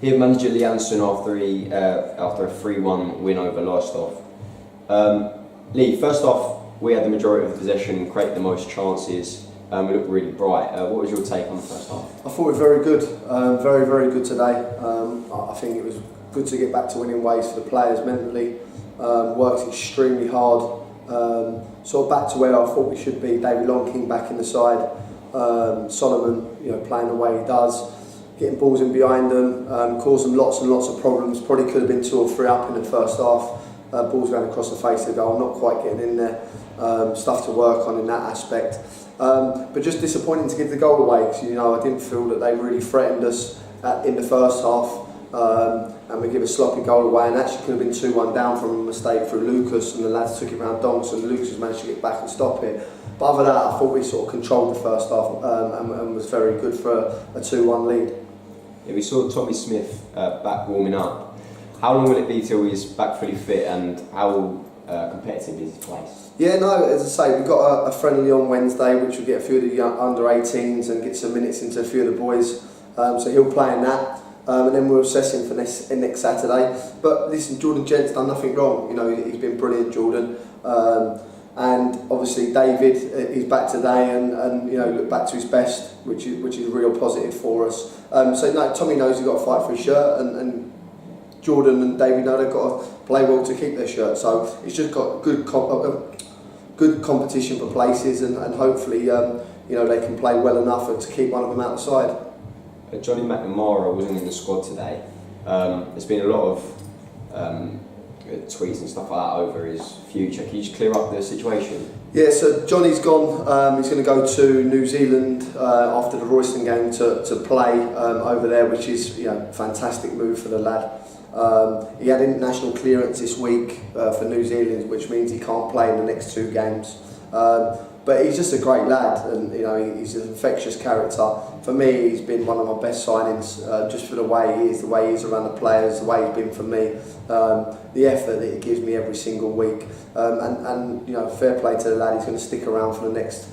Here, manager Allinson after a 3-1 win over Lowestoft. Lee, first off, we had the majority of the possession, created the most chances. We looked really bright. What was your take on the first half? I thought it was very good, very good today. I think it was good to get back to winning ways for the players mentally. Worked extremely hard. Sort of back to where I thought we should be. David Longking back in the side. Solomon, playing the way he does, getting balls in behind them, caused them lots and lots of problems. Probably could have been 2 or 3 up in the first half. Balls going across the face of the goal, not quite getting in there. Stuff to work on in that aspect. But just disappointing to give the goal away because I didn't feel that they really threatened us in the first half. And we give a sloppy goal away, and actually could have been 2-1 down from a mistake through Lucas, and the lads took it round Donks, and Lucas managed to get back and stop it. But other than that, I thought we sort of controlled the first half and was very good for a 2-1 lead. Yeah, we saw Tommy Smith back warming up. How long will it be till he's back fully fit, and how competitive is his place? Yeah, no, as I say, we've got a friendly on Wednesday, which will get a few of the young under-18s and get some minutes into a few of the boys. So he'll play in that. And then we're assessing for next Saturday. But listen, Jordan Gent's done nothing wrong. He's been brilliant, Jordan. And obviously David, he's back today and looked back to his best, which is a real positive for us. So no, Tommy knows he's got to fight for his shirt, and Jordan and David know they've got to play well to keep their shirt. So it's just got good competition for places, and hopefully they can play well enough to keep one of them out the side. Johnny McNamara wasn't in the squad today. There's been a lot of tweets and stuff like that over his future. Can you just clear up the situation? Yeah, so Johnny's gone. He's going to go to New Zealand after the Royston game to play over there, which is fantastic move for the lad. He had international clearance this week for New Zealand, which means he can't play in the next 2 games. But he's just a great lad, and he's an infectious character. For me, he's been one of my best signings, just for the way he is around the players, the way he's been for me, the effort that he gives me every single week, and fair play to the lad. He's going to stick around for the next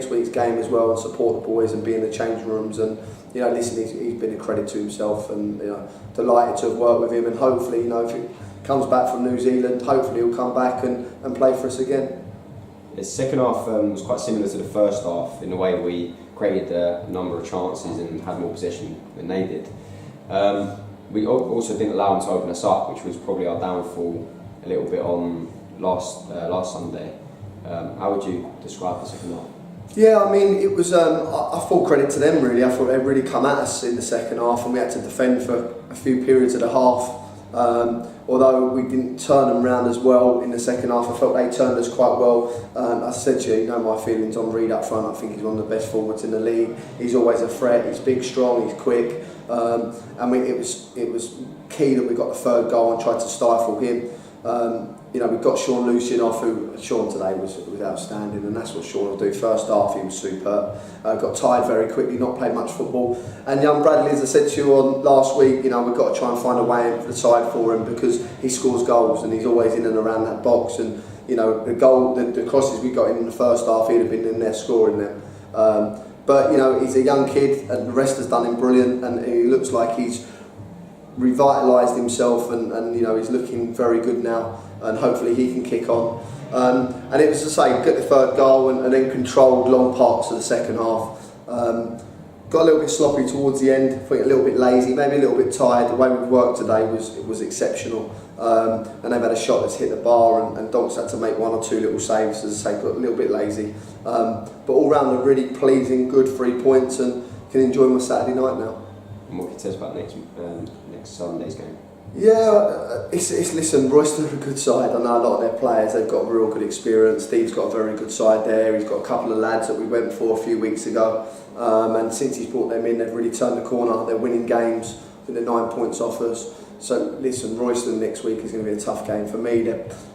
week's game as well and support the boys and be in the changing rooms. And listen, he's been a credit to himself, and delighted to have worked with him. And hopefully, if he comes back from New Zealand, hopefully he'll come back and play for us again. The second half was quite similar to the first half in the way we created a number of chances and had more possession than they did. We also didn't allow them to open us up, which was probably our downfall a little bit on last Sunday. How would you describe the second half? Yeah, I mean, it was. I full credit to them really. I thought they really come at us in the second half, and we had to defend for a few periods of the half. Although we didn't turn them round as well in the second half, I felt they turned us quite well. I said to you, my feelings on Reid up front. I think he's one of the best forwards in the league. He's always a threat. He's big, strong, he's quick. It was key that we got the 3rd goal and tried to stifle him. We got Sean Lucien off, Sean today was outstanding, and that's what Sean will do. First half he was superb. Got tired very quickly, not played much football. And young Bradley, as I said to you on last week, we've got to try and find a way into the side for him because he scores goals and he's always in and around that box. And the crosses we got in the first half, he'd have been in there scoring them. But he's a young kid, and the rest has done him brilliant, and he looks like he's revitalised himself, and he's looking very good now, and hopefully he can kick on. And it was to say, get the 3rd goal and then controlled long parts of the second half. Got a little bit sloppy towards the end, I think a little bit lazy, maybe a little bit tired. The way we've worked today was exceptional. And they've had a shot that's hit the bar, and Donks had to make 1 or 2 little saves, as I say, got a little bit lazy. But all round a really pleasing, good 3 points, and can enjoy my Saturday night now. And what can you tell us about next Sunday's game? Yeah, listen, Royston are a good side. I know a lot of their players, they've got real good experience. Steve's got a very good side there. He's got a couple of lads that we went for a few weeks ago. And since he's brought them in, they've really turned the corner. They're winning games. I think they're 9 points off us. So listen, Royston next week is going to be a tough game for me.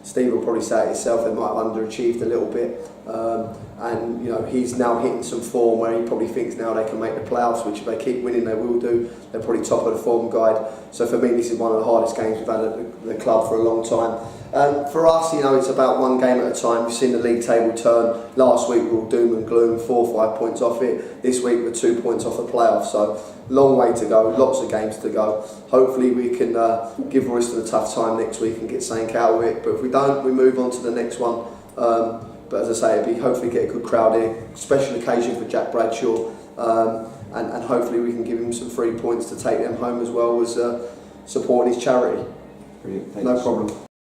Steve will probably say it himself, they might have underachieved a little bit. And he's now hitting some form where he probably thinks now they can make the playoffs, which if they keep winning they will do. They're probably top of the form guide. So for me this is one of the hardest games we've had at the club for a long time. For us, it's about one game at a time. We've seen the league table turn. Last week we were all doom and gloom, 4 or 5 points off it. This week we're 2 points off the playoffs. So long way to go, lots of games to go. Hopefully we can give Royston a tough time next week and get something out of it. But if we don't, we move on to the next one. But as I say, it'd be hopefully get a good crowd here. Special occasion for Jack Bradshaw. And hopefully we can give him some 3 points to take them home as well as supporting his charity. Brilliant. No problem.